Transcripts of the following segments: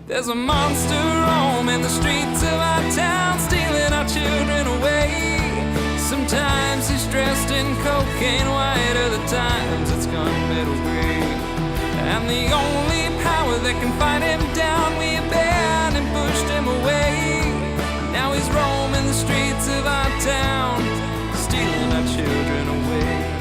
There's a monster roaming the streets of our town, stealing our children away. Sometimes he's dressed in cocaine white, other times it's gunmetal gray. And the only power that can fight him down, we banned and pushed him away. Now he's roaming the streets of our town, stealing our children away.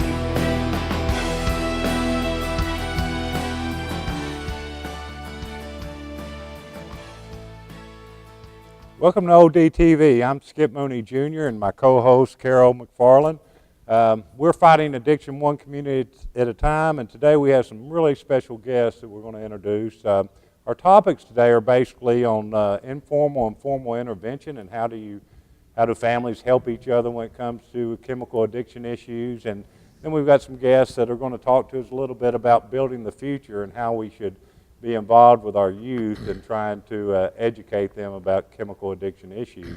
Welcome to ODTV. I'm Skip Mooney Jr. and my co-host Carol McFarland. We're fighting addiction one community at a time, and today we have some really special guests that we're going to introduce. Our topics today are basically on informal and formal intervention and how do families help each other when it comes to chemical addiction issues. And then we've got some guests that are going to talk to us a little bit about building the future and how we should be involved with our youth and trying to educate them about chemical addiction issues.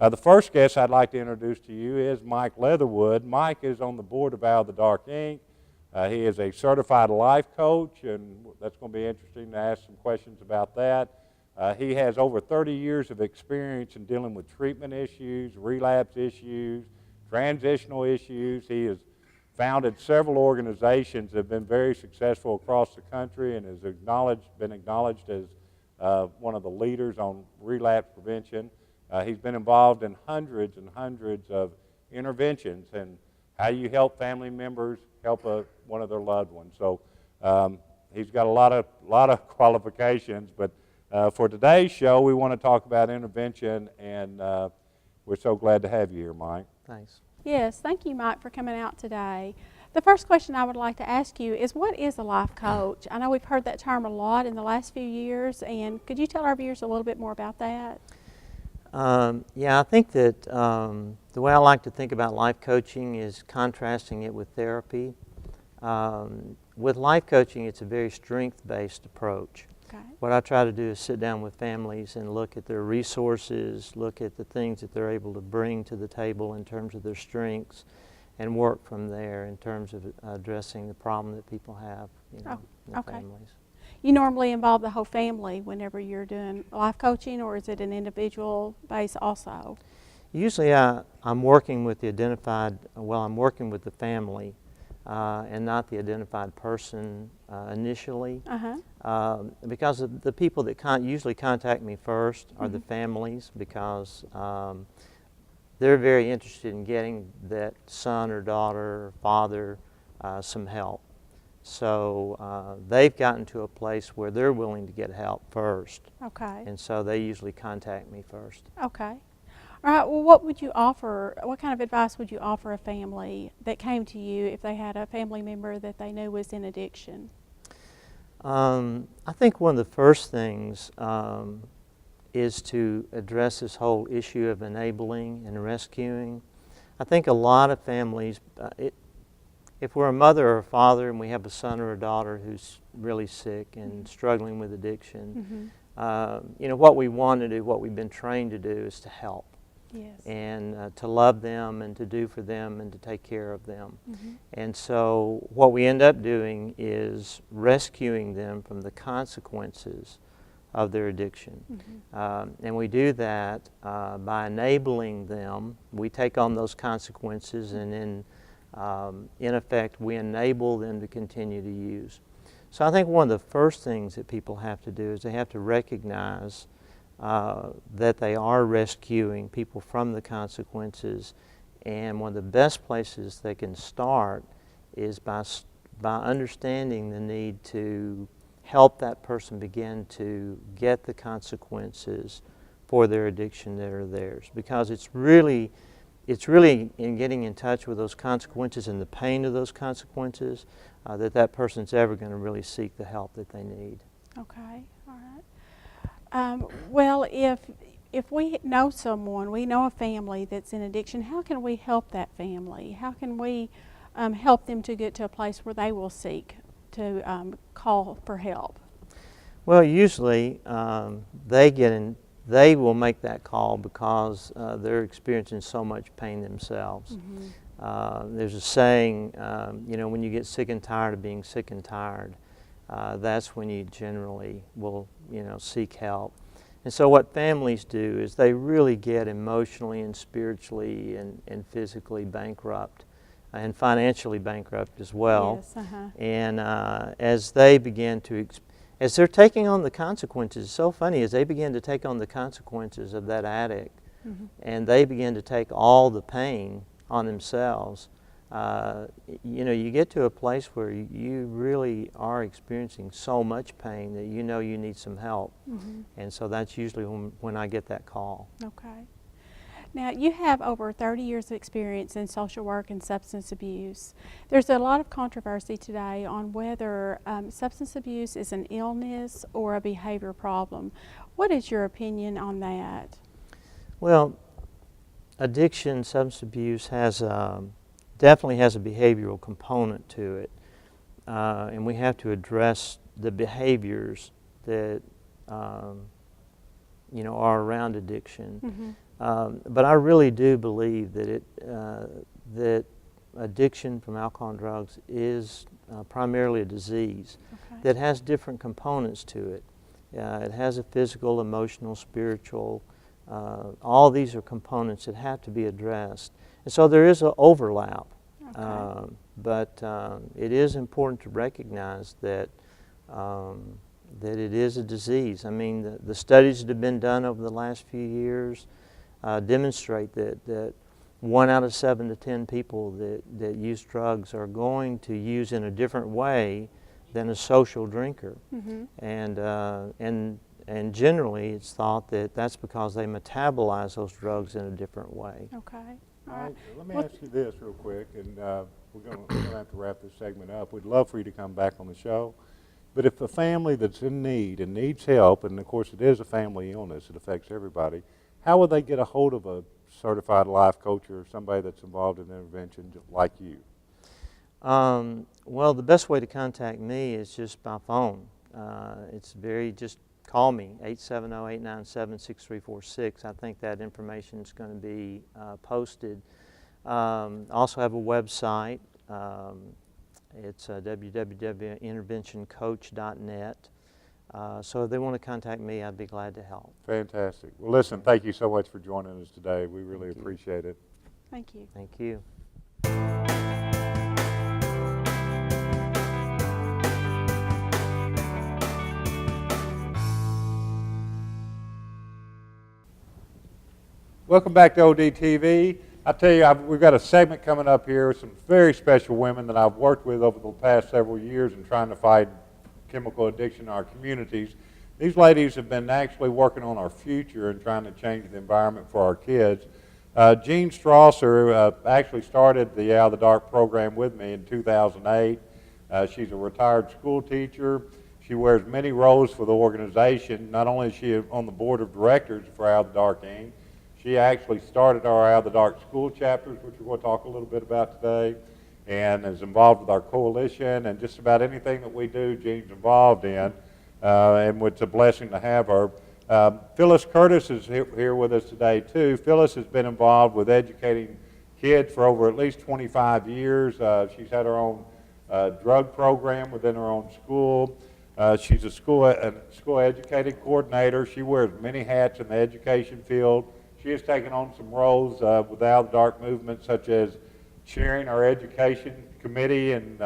The first guest I'd like to introduce to you is Mike Leatherwood. Mike is on the board of Out of the Dark, Inc. He is a certified life coach, and that's going to be interesting to ask some questions about that. He has over 30 years of experience in dealing with treatment issues, relapse issues, transitional issues. He has founded several organizations that have been very successful across the country and has been acknowledged as one of the leaders on relapse prevention. He's been involved in hundreds and hundreds of interventions and how you help family members help one of their loved ones. So he's got a lot of qualifications, but for today's show we want to talk about intervention, and we're so glad to have you here, Mike. Thanks. Yes, thank you, Mike, for coming out today. The first question I would like to ask you is, what is a life coach? I know we've heard that term a lot in the last few years, and could you tell our viewers a little bit more about that? Yeah, I think that the way I like to think about life coaching is contrasting it with therapy. With life coaching, it's a very strength-based approach. Okay. What I try to do is sit down with families and look at their resources, look at the things that they're able to bring to the table in terms of their strengths, and work from there in terms of addressing the problem that people have, in their families. You normally involve the whole family whenever you're doing life coaching, or is it an individual base also? Usually I'm working with the family and not the identified person initially. Because the people that usually contact me first are the families, because they're very interested in getting that son or daughter or father some help. So they've gotten to a place where they're willing to get help first. Okay. And so they usually contact me first. Okay. All right, well, what kind of advice would you offer a family that came to you if they had a family member that they knew was in addiction? I think one of the first things is to address this whole issue of enabling and rescuing. I think a lot of families, if we're a mother or a father and we have a son or a daughter who's really sick and struggling with addiction, what we want to do, what we've been trained to do, is to help. Yes. And to love them and to do for them and to take care of them. And so what we end up doing is rescuing them from the consequences of their addiction. And we do that by enabling them. We take on those consequences, and then in effect we enable them to continue to use. So I think one of the first things that people have to do is they have to recognize that they are rescuing people from the consequences, and one of the best places they can start is by understanding the need to help that person begin to get the consequences for their addiction that are theirs, because it's really in getting in touch with those consequences and the pain of those consequences that person's ever going to really seek the help that they need. Okay, all right. Well, if we know someone, we know a family that's in addiction, how can we help that family? How can we help them to get to a place where they will seek to call for help? Well, usually they will make that call because they're experiencing so much pain themselves. There's a saying, when you get sick and tired of being sick and tired, that's when you generally will, seek help. And so what families do is they really get emotionally and spiritually and physically bankrupt and financially bankrupt as well. Yes, uh-huh. And as they begin to, as they're taking on the consequences, it's so funny, as they begin to take on the consequences of that addict, and they begin to take all the pain on themselves, you get to a place where you really are experiencing so much pain that you need some help. And so that's usually when I get that call. Okay. Now, you have over 30 years of experience in social work and substance abuse. There's a lot of controversy today on whether substance abuse is an illness or a behavior problem. What is your opinion on that? Well, addiction, substance abuse definitely has a behavioral component to it, and we have to address the behaviors that are around addiction. But I really do believe that that addiction from alcohol and drugs is primarily a disease that has different components to it. It has a physical, emotional, spiritual. All these are components that have to be addressed. And so there is an overlap. But it is important to recognize that that it is a disease. I mean, the studies that have been done over the last few years demonstrate that 1 out of 7 to 10 people that use drugs are going to use in a different way than a social drinker. And generally it's thought that that's because they metabolize those drugs in a different way. Okay. All right. Let me ask you this real quick, and we're going to have to wrap this segment up. We'd love for you to come back on the show. But if a family that's in need and needs help, and of course it is a family illness, it affects everybody, how would they get a hold of a certified life coach or somebody that's involved in intervention like you? Well, the best way to contact me is just by phone. Just call me, 870-897-6346. I think that information is going to be posted. Also have a website. It's www.interventioncoach.net. So if they want to contact me, I'd be glad to help. Fantastic. Well, listen, thank you so much for joining us today. We really appreciate it. Thank you. Thank you. Welcome back to ODTV. I tell you, we've got a segment coming up here with some very special women that I've worked with over the past several years in trying to fight chemical addiction in our communities. These ladies have been actually working on our future and trying to change the environment for our kids. Jean Strasser actually started the Out of the Dark program with me in 2008. She's a retired school teacher. She wears many roles for the organization. Not only is she on the board of directors for Out of the Dark Inc., she actually started our Out of the Dark school chapters, which we're going to talk a little bit about today, and is involved with our coalition, and just about anything that we do, Jean's involved in, and it's a blessing to have her. Phyllis Curtis is here with us today, too. Phyllis has been involved with educating kids for over at least 25 years. She's had her own drug program within her own school. She's a school educated coordinator. She wears many hats in the education field. She has taken on some roles with the Out of the Dark movement, such as chairing our education committee and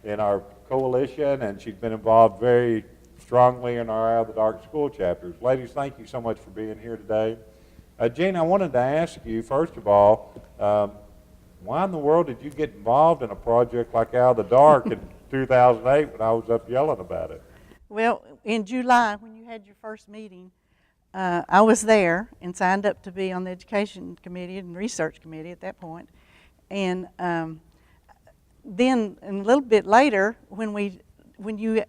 in our coalition, and she's been involved very strongly in our Out of the Dark school chapters. Ladies, thank you so much for being here today. Jean, I wanted to ask you, first of all, why in the world did you get involved in a project like Out of the Dark in 2008 when I was up yelling about it? Well, in July, when you had your first meeting, I was there and signed up to be on the education committee and research committee at that point. And then a little bit later, when you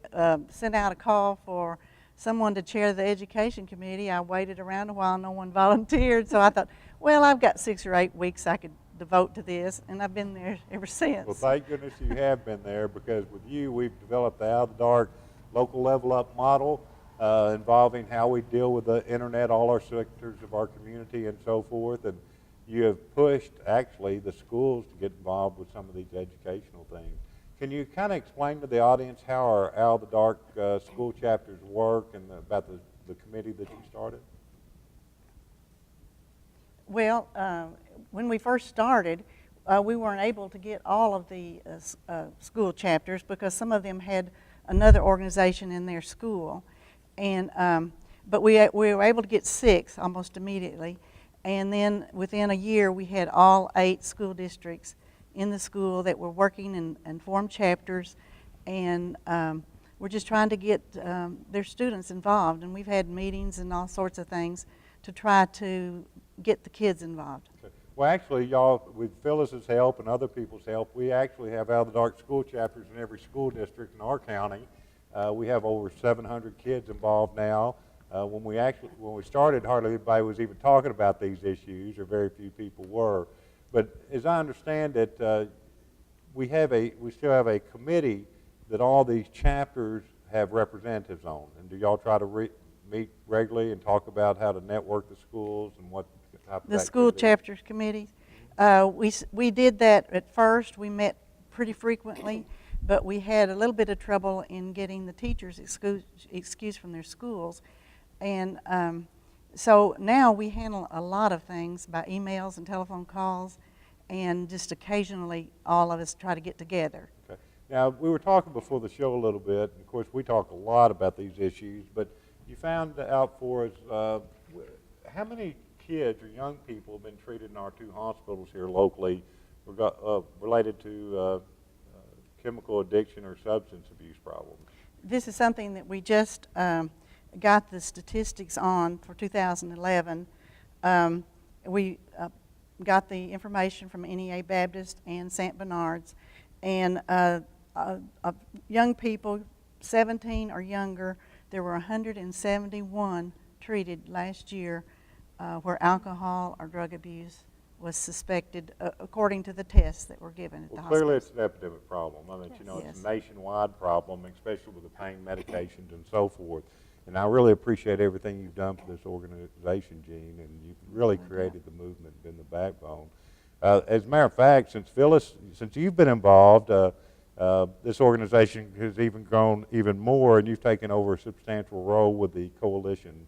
sent out a call for someone to chair the education committee, I waited around a while, no one volunteered, so I thought, well, I've got 6 or 8 weeks I could devote to this, and I've been there ever since. Well, thank goodness you have been there, because with you, we've developed the Out of the Dark local level up model involving how we deal with the internet, all our sectors of our community and so forth, and you have pushed, actually, the schools to get involved with some of these educational things. Can you kind of explain to the audience how our Out of the Dark school chapters work and about the committee that you started? Well, when we first started, we weren't able to get all of the school chapters because some of them had another organization in their school. And, but we were able to get 6 almost immediately. And then within a year, we had all 8 school districts in the school that were working and formed chapters. And we're just trying to get their students involved. And we've had meetings and all sorts of things to try to get the kids involved. Okay. Well, actually, y'all, with Phyllis's help and other people's help, we actually have Out of the Dark school chapters in every school district in our county. We have over 700 kids involved now. When we started, hardly anybody was even talking about these issues, or very few people were. But as I understand it, we still have a committee that all these chapters have representatives on. And do y'all try to meet regularly and talk about how to network the schools and what type of The school activities? chapters committees. We did that at first. We met pretty frequently, but we had a little bit of trouble in getting the teachers excused from their schools. And so now we handle a lot of things by emails and telephone calls, and just occasionally all of us try to get together. Okay. Now, we were talking before the show a little bit, and of course we talk a lot about these issues, but you found out for us how many kids or young people have been treated in our 2 hospitals here locally related to chemical addiction or substance abuse problems? This is something that we just got the statistics on for 2011. We got the information from NEA Baptist and St. Bernard's, and young people 17 or younger, there were 171 treated last year where alcohol or drug abuse was suspected, according to the tests that were given at the hospital. Clearly it's an epidemic problem. I mean, you know, Yes. it's a nationwide problem, especially with the pain medications and so forth. And I really appreciate everything you've done for this organization, Gene, and you've really created the movement, been the backbone. As a matter of fact, since you've been involved, this organization has even grown even more, and you've taken over a substantial role with the coalition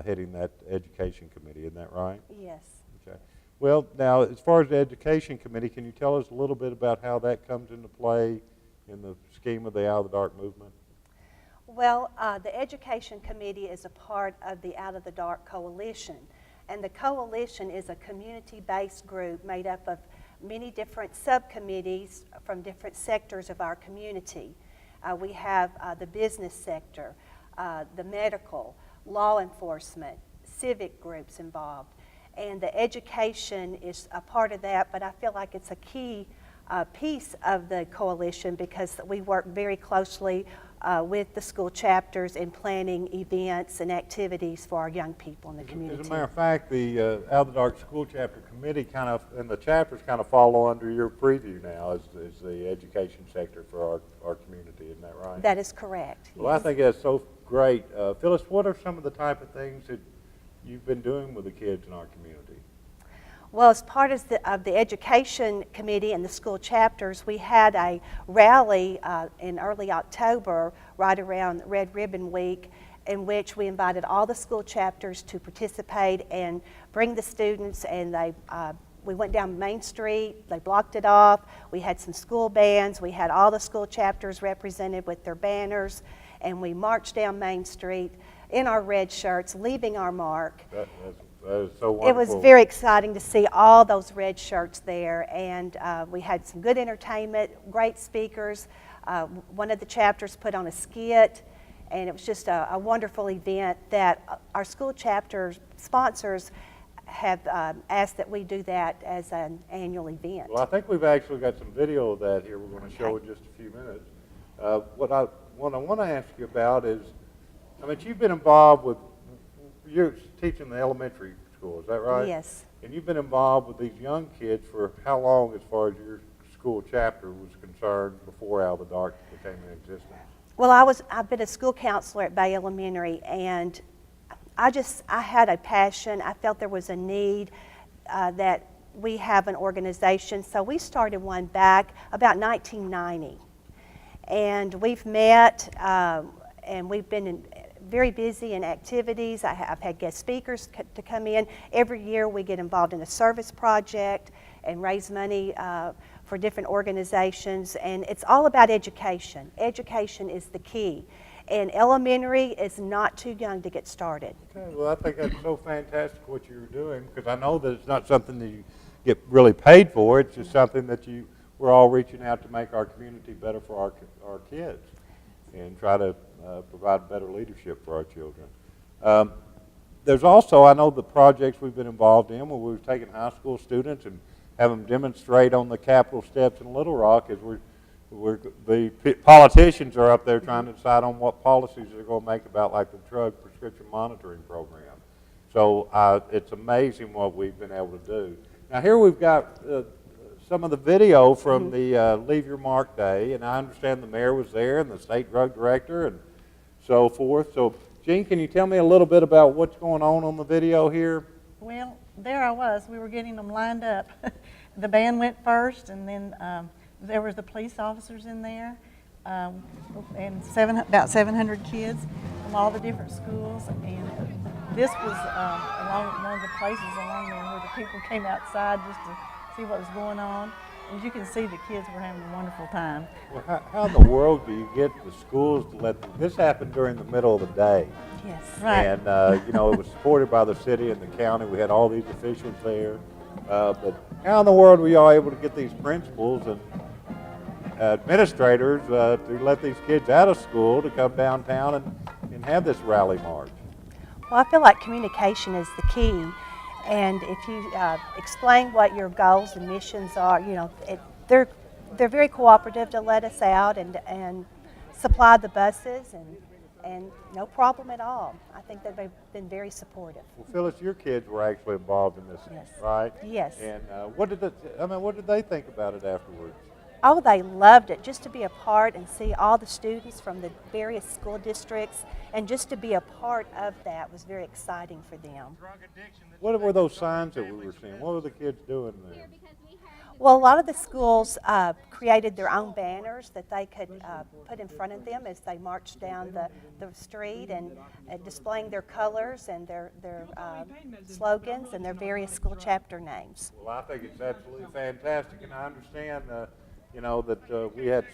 heading that education committee. Isn't that right? Yes. Okay. Well, now, as far as the education committee, can you tell us a little bit about how that comes into play in the scheme of the Out of the Dark movement? Well, the Education Committee is a part of the Out of the Dark Coalition. And the coalition is a community-based group made up of many different subcommittees from different sectors of our community. We have the business sector, the medical, law enforcement, civic groups involved. And the education is a part of that, but I feel like it's a key piece of the coalition because we work very closely with the school chapters in planning events and activities for our young people in the community. As a matter of fact, the Out of the Dark School Chapter Committee and the chapters kind of fall under your purview now as the education sector for our community. Isn't that right? That is correct. Well, I think that's so great. Phyllis, what are some of the type of things that you've been doing with the kids in our community? Well, as part of the Education Committee and the school chapters, we had a rally in early October, right around Red Ribbon Week, in which we invited all the school chapters to participate and bring the students, and we went down Main Street, they blocked it off, we had some school bands, we had all the school chapters represented with their banners, and we marched down Main Street in our red shirts, leaving our mark. That is so wonderful. It was very exciting to see all those red shirts there, and we had some good entertainment, great speakers. One of the chapters put on a skit, and it was just a wonderful event that our school chapter sponsors have asked that we do that as an annual event. Well, I think we've actually got some video of that here we're going to show in just a few minutes. What I want to ask you about is, I mean, you've been involved with, you're teaching the elementary school, is that right? Yes. And you've been involved with these young kids for how long as far as your school chapter was concerned before Out of the Dark became in existence? Well, I've been a school counselor at Bay Elementary, and I had a passion. I felt there was a need that we have an organization. So we started one back about 1990. And we've met, and we've been very busy in activities. I've had guest speakers to come in. Every year we get involved in a service project and raise money for different organizations. And it's all about education. Education is the key. And elementary is not too young to get started. Okay, well, I think that's so fantastic what you're doing, because I know that it's not something that you get really paid for. It's just something that we're all reaching out to make our community better for our kids and try to provide better leadership for our children. There's also, I know the projects we've been involved in where we've taken high school students and have them demonstrate on the Capitol steps in Little Rock as the politicians are up there trying to decide on what policies they're going to make about like the drug prescription monitoring program. So it's amazing what we've been able to do. Now here we've got some of the video from the Leave Your Mark Day, and I understand the mayor was there and the state drug director and so forth. So Jean, can you tell me a little bit about what's going on the video here? Well, there I was. We were getting them lined up. The band went first, and then there was the police officers in there, and about 700 kids from all the different schools. And this was along one of the places along there where the people came outside just to see what was going on. As you can see, the kids were having a wonderful time. Well, how in the world do you get the schools to let this happen during the middle of the day? Yes, right. And, you know, it was supported by the city and the county. We had all these officials there. But how in the world were y'all able to get these principals and administrators to let these kids out of school to come downtown and have this rally march? Well, I feel like communication is the key. And if you explain what your goals and missions are, you know, they're very cooperative to let us out and supply the buses and no problem at all. I think that they've been very supportive. Well, Phyllis, your kids were actually involved in this, Yes. right? Yes. And what did they think about it afterwards? Oh, they loved it, just to be a part and see all the students from the various school districts, and just to be a part of that was very exciting for them. What were those signs that we were seeing? What were the kids doing there? Well, a lot of the schools created their own banners that they could put in front of them as they marched down the street, and displaying their colors and their slogans and their various school chapter names. Well, I think it's absolutely fantastic, and I understand, you know, that we had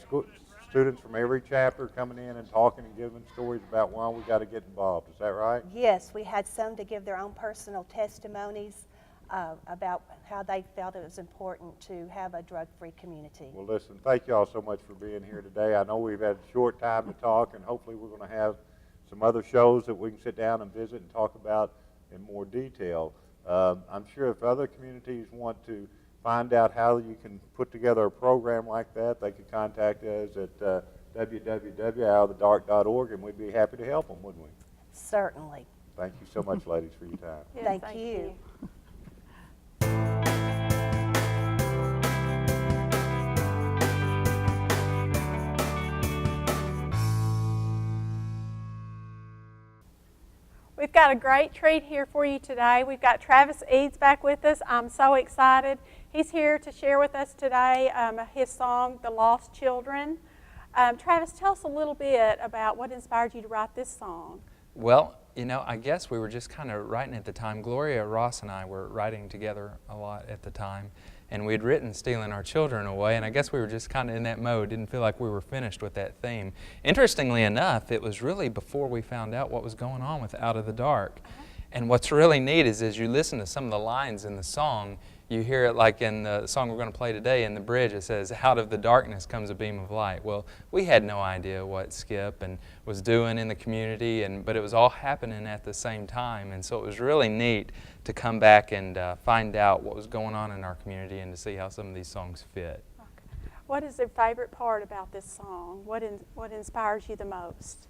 students from every chapter coming in and talking and giving stories about why we got to get involved. Is that right? Yes, we had some to give their own personal testimonies about how they felt it was important to have a drug-free community. Well, listen, thank you all so much for being here today. I know we've had a short time to talk, and hopefully we're going to have some other shows that we can sit down and visit and talk about in more detail. I'm sure if other communities want to find out how you can put together a program like that, they could contact us at www.outofthedark.org, and we'd be happy to help them, wouldn't we? Certainly. Thank you so much, ladies, for your time. Yeah, Thank you. We've got a great treat here for you today. We've got Travis Eads back with us. I'm so excited. He's here to share with us today his song, The Lost Children. Travis, tell us a little bit about what inspired you to write this song. Well, you know, I guess we were just kind of writing at the time. Gloria Ross and I were writing together a lot at the time, and we had written Stealing Our Children Away, and I guess we were just kind of in that mode, didn't feel like we were finished with that theme. Interestingly enough, it was really before we found out what was going on with Out of the Dark. And what's really neat is as you listen to some of the lines in the song, you hear it like in the song we're going to play today in the bridge. It says, out of the darkness comes a beam of light. Well, we had no idea what Skip was doing in the community, but it was all happening at the same time. And so it was really neat to come back and find out what was going on in our community and to see how some of these songs fit. Okay. What is the favorite part about this song? What inspires you the most?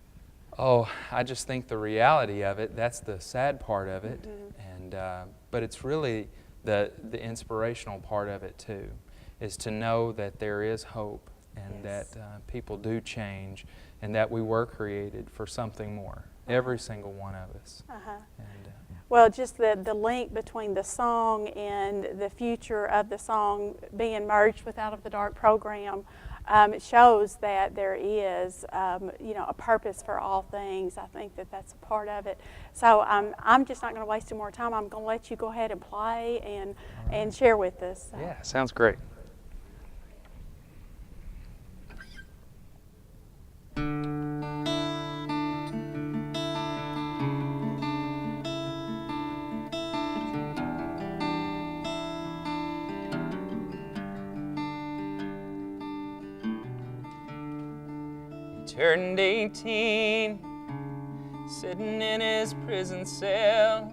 Oh, I just think the reality of it, that's the sad part of it. Mm-hmm. But it's really the inspirational part of it too, is to know that there is hope and yes. that people do change and that we were created for something more, every single one of us. Well, just the link between the song and the future of the song being merged with Out of the Dark program, it shows that there is, a purpose for all things. I think that that's a part of it. So I'm just not going to waste any more time. I'm going to let you go ahead and play and share with us. So. Yeah, sounds great. Turned 18, sitting in his prison cell.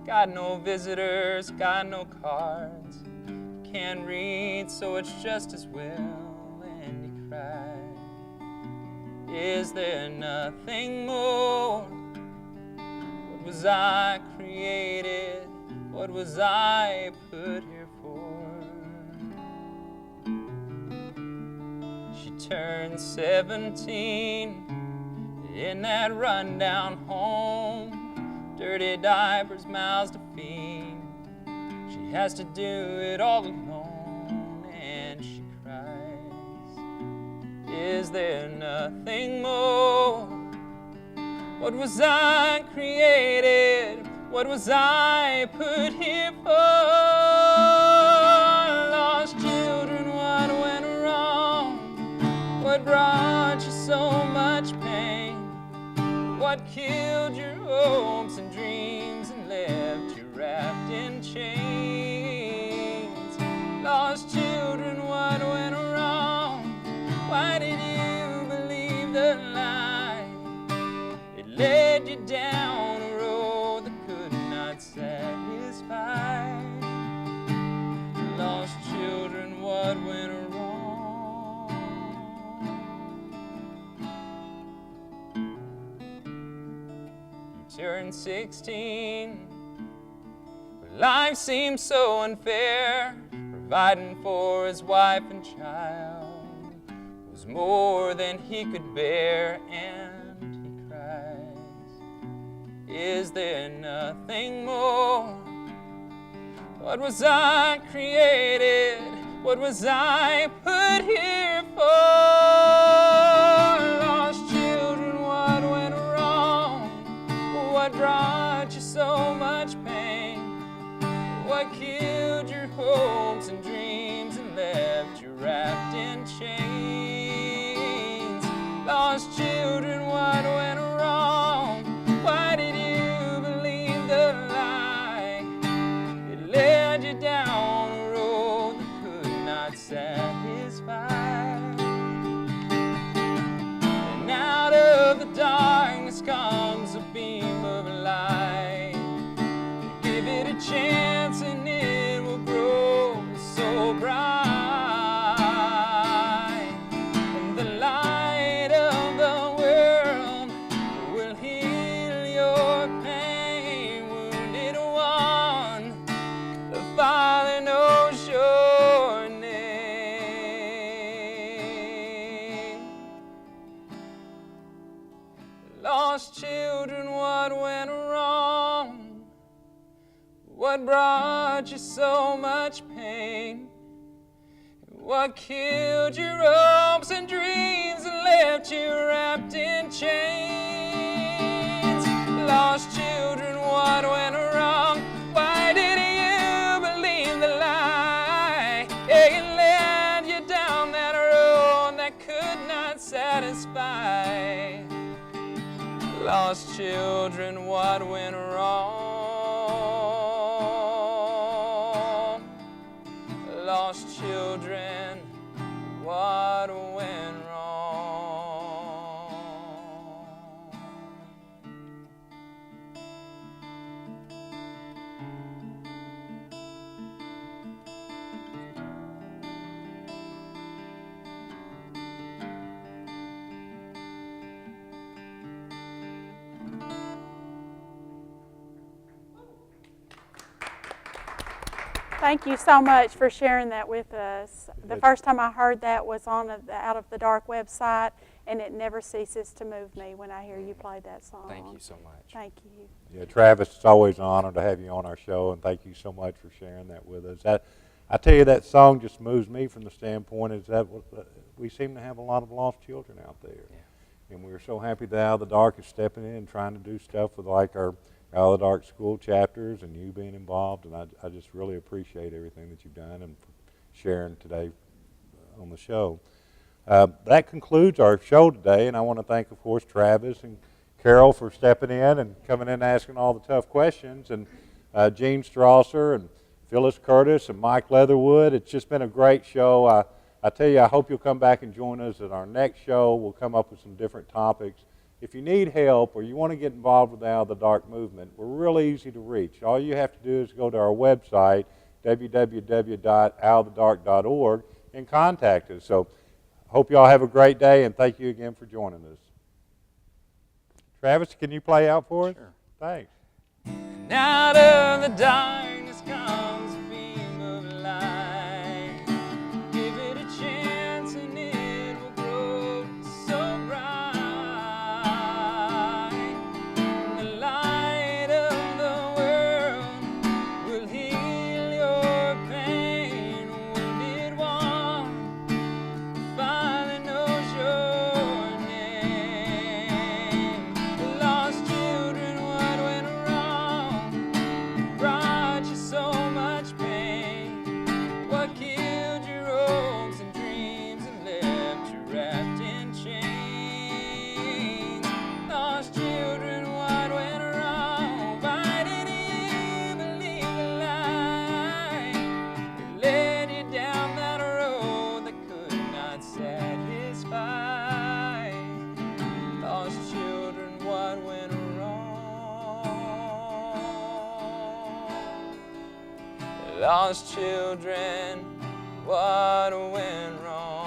Got no visitors, got no cards. Can't read, so it's just as well. And he cried, is there nothing more? What was I created? What was I put here for? She turned 17 in that rundown home. Dirty diapers, mouths to feed. She has to do it all alone, and she cries, is there nothing more? What was I created? What was I put here for? Lost children, what went wrong? What brought you so much pain? What killed your hopes and dreams and left you wrapped in chains? Lost children, what went wrong? Why did you believe the lie? It led you down a road that could not satisfy. Lost children, what went wrong? Turned 16, but life seemed so unfair. Providing for his wife and child was more than he could bear, and he cries, is there nothing more? What was I created? What was I put here for? Lost children, what went wrong? What brought you so much pain? What killed your hopes and dreams and left you wrapped in chains? Lost children, what went wrong? Why did you believe the lie? It led you down a road that could not satisfy. And out of the darkness comes a beam of light. Give it a chance and it will grow so bright. And the light of the world will heal your pain. Wounded one, the Father knows your name. Lost children, what went wrong? What brought you so much pain? What killed your hopes and dreams and left you wrapped in chains? Lost children, what went wrong? Why did you believe the lie? It led you down that road that could not satisfy. Lost children, what went wrong? Lost children, what went wrong? Thank you so much for sharing that with us. The first time I heard that was on the Out of the Dark website, and it never ceases to move me when I hear you play that song. Thank you so much. Thank you. Yeah, Travis, it's always an honor to have you on our show, and thank you so much for sharing that with us. I tell you, that song just moves me from the standpoint is that we seem to have a lot of lost children out there. Yeah. And we're so happy that Out of the Dark is stepping in and trying to do stuff with like our Out of the Dark school chapters and you being involved. And I just really appreciate everything that you've done and sharing today on the show. That concludes our show today, and I want to thank, of course, Travis and Carol for stepping in and coming in and asking all the tough questions, and Gene Strasser and Phyllis Curtis and Mike Leatherwood. It's just been a great show. I tell you, I hope you'll come back and join us at our next show. We'll come up with some different topics. If you need help or you want to get involved with the Out of the Dark movement, we're really easy to reach. All you have to do is go to our website, www.outofthedark.org, and contact us. So hope you all have a great day, and thank you again for joining us. Travis, can you play out for us? Sure. Thanks. And out of the darkness comes a beam of light. Give it a chance and it will grow so bright. And the light of the world will heal your pain. Wounded one finally knows your name. Lost children, what went wrong? Brought you so much pain. What killed your hopes and dreams and left you wrapped in chains? Lost children, what went wrong? Why did you believe the lie? It led you down that road that could not satisfy. Lost children, what went wrong? Lost children, what went wrong?